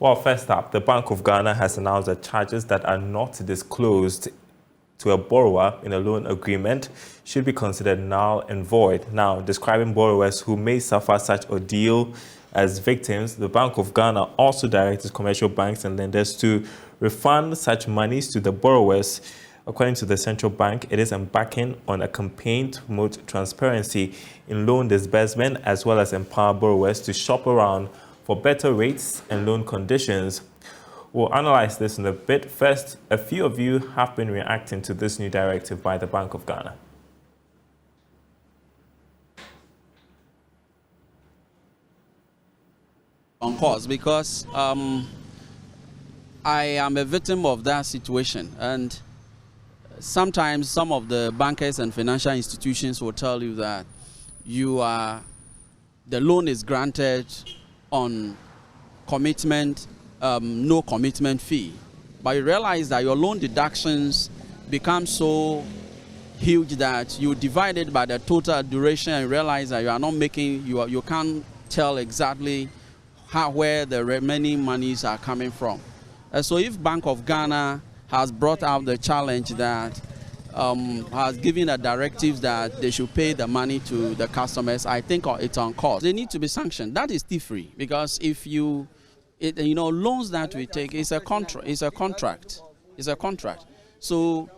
Well, first up, the Bank of Ghana has announced that charges that are not disclosed to a borrower in a loan agreement should be considered null and void. Now, describing borrowers who may suffer such ordeal as victims, the Bank of Ghana also directs commercial banks and lenders to refund such monies to the borrowers. According to the central bank, it is embarking on a campaign to promote transparency in loan disbursement as well as empower borrowers to shop around for better rates and loan conditions. We'll analyze this in a bit. First, a few of you have been reacting to this new directive by the Bank of Ghana. On course, because I am a victim of that situation, and sometimes some of the bankers and financial institutions will tell you that the loan is granted on commitment, no commitment fee, but you realize that your loan deductions become so huge that you divide it by the total duration and realize that you are not making, you can't tell exactly where the remaining monies are coming from. So if Bank of Ghana has brought out the challenge that has given a directive that they should pay the money to the customers, I think it's on course. They need to be sanctioned. That is thievery, because if loans that we take is a contract. So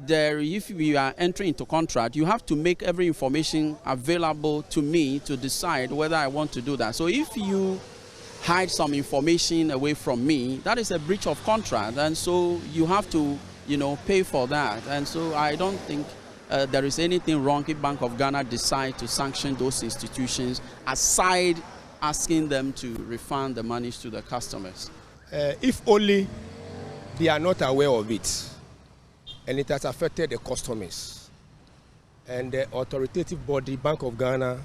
if we are entering into contract, you have to make every information available to me to decide whether I want to do that. So if you hide some information away from me, that is a breach of contract, and so you have to pay for that. And so I don't think there is anything wrong if Bank of Ghana decide to sanction those institutions, aside asking them to refund the monies to the customers. If only they are not aware of it, and it has affected the customers, and the authoritative body, Bank of Ghana,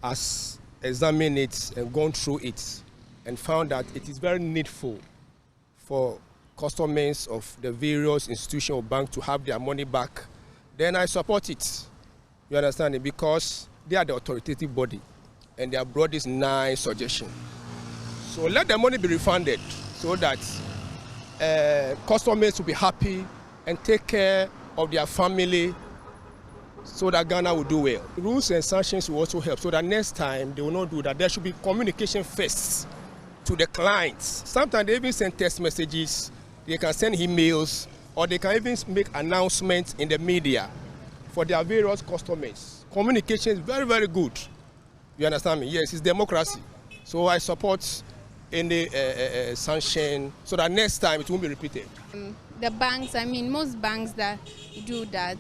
has examined it and gone through it and found that it is very needful for customers of the various institutions or banks to have their money back, then I support it. You understand it? Because they are the authoritative body and they have brought this nice suggestion. So let the money be refunded so that customers will be happy and take care of their family, so that Ghana will do well. Rules and sanctions will also help, so that next time they will not do that. There should be communication first to the clients. Sometimes they even send text messages, they can send emails, or they can even make announcements in the media for their various customers. Communication is very, very good. You understand me? Yes, it's democracy. So I support any sanction, so that next time it won't be repeated. The banks, most banks that do that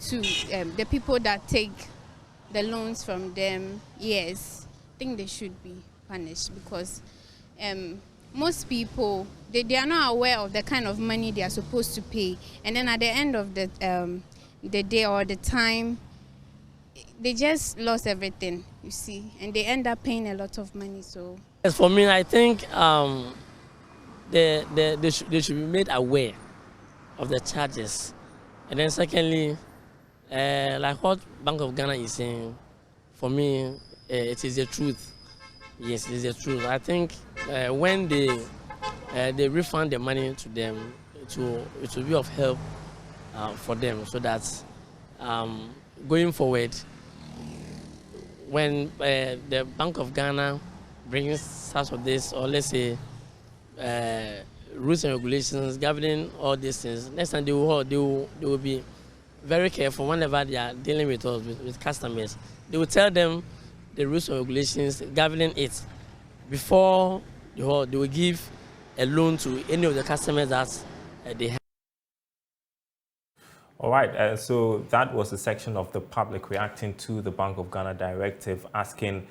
to the people that take the loans from them, yes, I think they should be punished, because most people, they are not aware of the kind of money they are supposed to pay, and then at the end of the day or the time, they just lost everything, you see, and they end up paying a lot of money. So as for me, I think they should be made aware of the charges, and then secondly, like what Bank of Ghana is saying, for me, it is the truth. Yes, it is the truth. I think when they refund the money to them, it will be of help for them, so that going forward, when the Bank of Ghana brings such of this, or let's say rules and regulations governing all these things, next time they will be very careful whenever they are dealing with us, with customers. They will tell them the rules and regulations governing it before they will give a loan to any of the customers that they have. All right, so that was a section of the public reacting to the Bank of Ghana directive, asking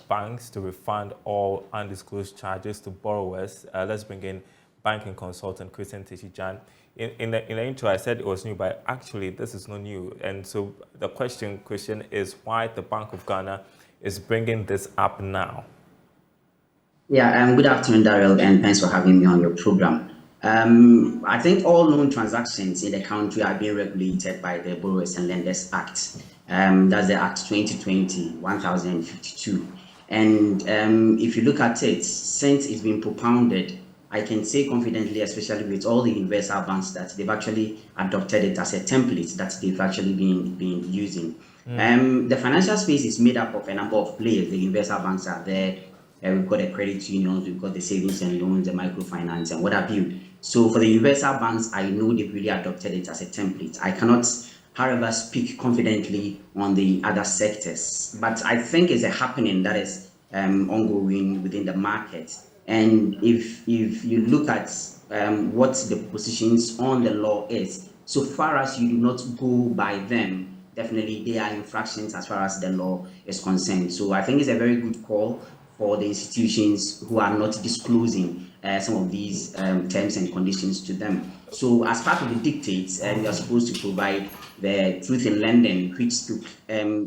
banks to refund all undisclosed charges to borrowers. Let's bring in banking consultant Christian Tishijan. In the intro, I said it was new, but actually this is not new. And so the question, Christian, is why the Bank of Ghana is bringing this up now. Yeah, good afternoon, Daryl, and thanks for having me on your program. I think all loan transactions in the country are being regulated by the Borrowers and Lenders Act. That's the Act 2020-1052. And if you look at it, since it's been propounded, I can say confidently, especially with all the universal banks, that they've actually adopted it as a template that they've actually been using. The financial space is made up of a number of players. The universal banks are there. We've got the credit unions, we've got the savings and loans, the microfinance, and what have you. So for the universal banks, I know they've really adopted it as a template. I cannot, however, speak confidently on the other sectors, but I think it's a happening that is ongoing within the market. And if you look at what the positions on the law is, so far as you do not go by them, definitely they are infractions as far as the law is concerned. So I think it's a very good call for the institutions who are not disclosing some of these terms and conditions to them. So as part of the dictates, you are supposed to provide the truth in lending, which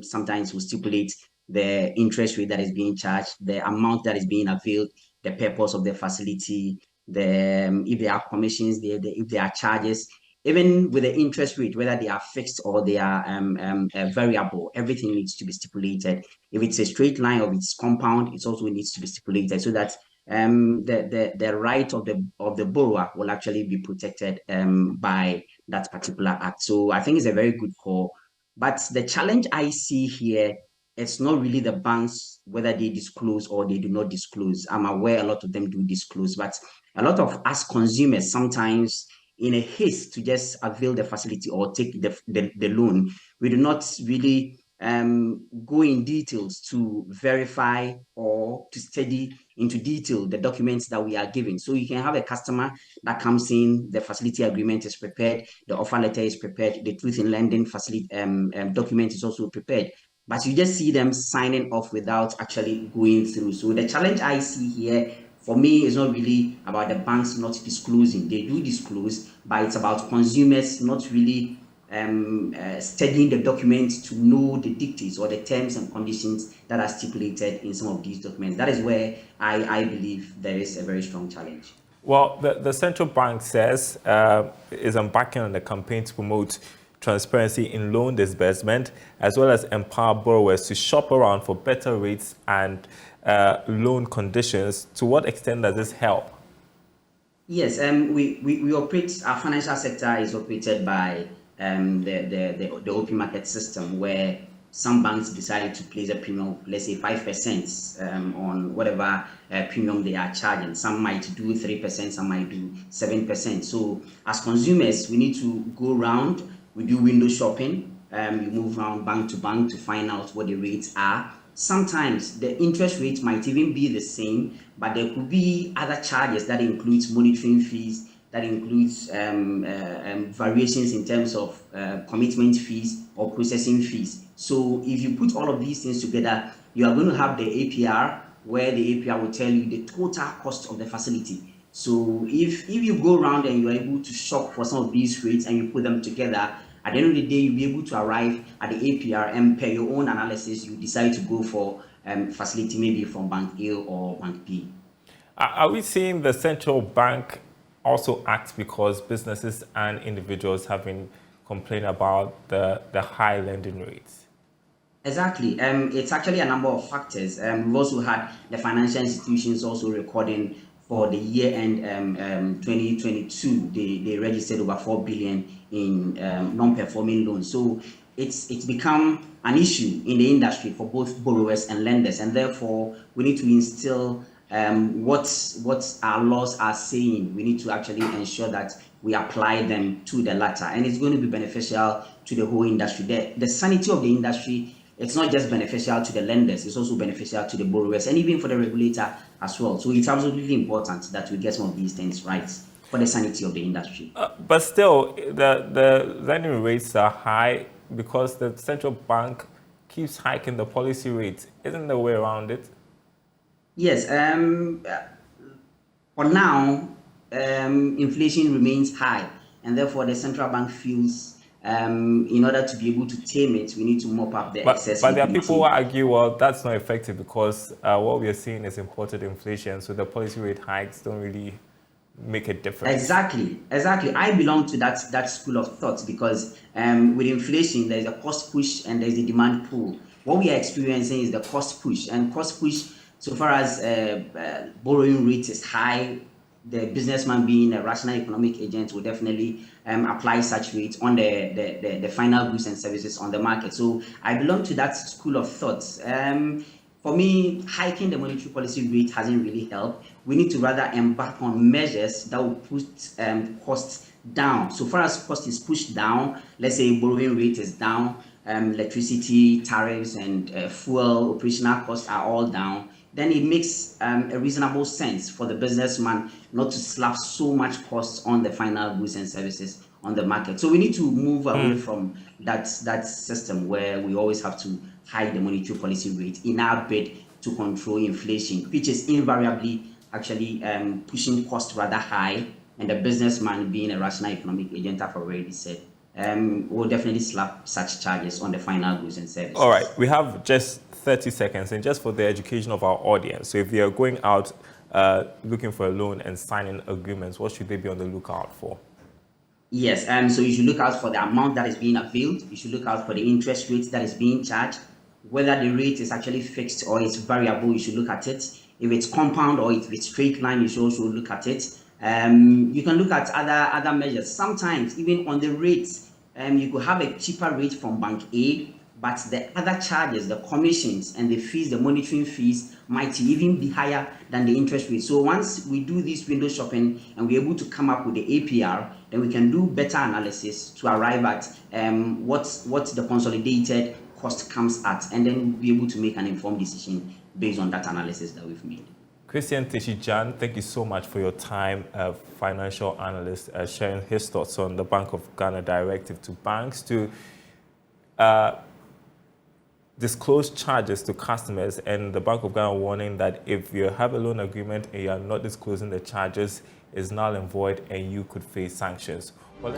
sometimes will stipulate the interest rate that is being charged, the amount that is being availed, the purpose of the facility, if there are commissions, if there are charges, even with the interest rate, whether they are fixed or they are variable, everything needs to be stipulated. If it's a straight line or it's compound, it also needs to be stipulated so that the right of the borrower will actually be protected by that particular act. So I think it's a very good call. But the challenge I see here, it's not really the banks, whether they disclose or they do not disclose. I'm aware a lot of them do disclose, but a lot of us consumers sometimes, in a haste to just avail the facility or take the loan, we do not really go in details to verify or to study into detail the documents that we are giving. So you can have a customer that comes in, the facility agreement is prepared, the offer letter is prepared, the truth in lending facility document is also prepared, but you just see them signing off without actually going through. So the challenge I see here, for me, is not really about the banks not disclosing. They do disclose, but it's about consumers not really studying the documents to know the dictates or the terms and conditions that are stipulated in some of these documents. That is where I believe there is a very strong challenge. Well, the central bank says is embarking on a campaign to promote transparency in loan disbursement, as well as empower borrowers to shop around for better rates and loan conditions. To what extent does this help? Yes, we operate, our financial sector is operated by the open market system, where some banks decided to place a premium, let's say 5% on whatever premium they are charging. Some might do 3%, some might do 7%. So as consumers, we need to go around, we do window shopping, we move around bank to bank to find out what the rates are. Sometimes the interest rate might even be the same, but there could be other charges that includes monitoring fees, that includes variations in terms of commitment fees or processing fees. So if you put all of these things together, you are going to have the APR, where the APR will tell you the total cost of the facility. So if you go around and you are able to shop for some of these rates and you put them together, at the end of the day, you'll be able to arrive at the APR, and per your own analysis, you decide to go for facility maybe from Bank A or Bank B. Are we seeing the central bank also act because businesses and individuals have been complaining about the high lending rates? Exactly. It's actually a number of factors. We've also had the financial institutions also recording for the year end 2022, they registered over 4 billion in non-performing loans. So it's become an issue in the industry for both borrowers and lenders, and therefore we need to instill what our laws are saying. We need to actually ensure that we apply them to the latter, and it's going to be beneficial to the whole industry. The sanity of the industry, it's not just beneficial to the lenders, it's also beneficial to the borrowers and even for the regulator as well. So it's absolutely important that we get some of these things right for the sanity of the industry. But still, the lending rates are high because the central bank keeps hiking the policy rates. Isn't there a way around it? Yes. For now, inflation remains high, and therefore the central bank feels in order to be able to tame it, we need to mop up the excess. But there are people who argue, well, that's not effective because what we are seeing is imported inflation, so the policy rate hikes don't really make a difference. Exactly. I belong to that school of thought because with inflation, there's a cost push and there's a demand pull. What we are experiencing is the cost push, and cost push So far as borrowing rate is high, the businessman being a rational economic agent will definitely apply such rates on the final goods and services on the market. So I belong to that school of thought. For me, hiking the monetary policy rate hasn't really helped. We need to rather embark on measures that will put costs down. So far as cost is pushed down, let's say borrowing rate is down, electricity, tariffs, and fuel operational costs are all down, then it makes a reasonable sense for the businessman not to slap so much costs on the final goods and services on the market. So we need to move away from that system where we always have to hike the monetary policy rate in our bid to control inflation, which is invariably actually pushing costs rather high, and the businessman being a rational economic agent, I've already said, will definitely slap such charges on the final goods and services. All right, we have just 30 seconds, and just for the education of our audience. So if they are going out looking for a loan and signing agreements, what should they be on the lookout for? Yes, so you should look out for the amount that is being availed. You should look out for the interest rate that is being charged. Whether the rate is actually fixed or it's variable, you should look at it. If it's compound or if it's straight line, you should also look at it. You can look at other measures. Sometimes even on the rates, you could have a cheaper rate from Bank A, but the other charges, the commissions and the fees, the monitoring fees might even be higher than the interest rate. So once we do this window shopping and we're able to come up with the APR, then we can do better analysis to arrive at what the consolidated cost comes at, and then we'll be able to make an informed decision based on that analysis that we've made. Christian Teshijan, thank you so much for your time, financial analyst, sharing his thoughts on the Bank of Ghana directive to banks to disclose charges to customers, and the Bank of Ghana warning that if you have a loan agreement and you are not disclosing the charges, it's null and void and you could face sanctions. Well,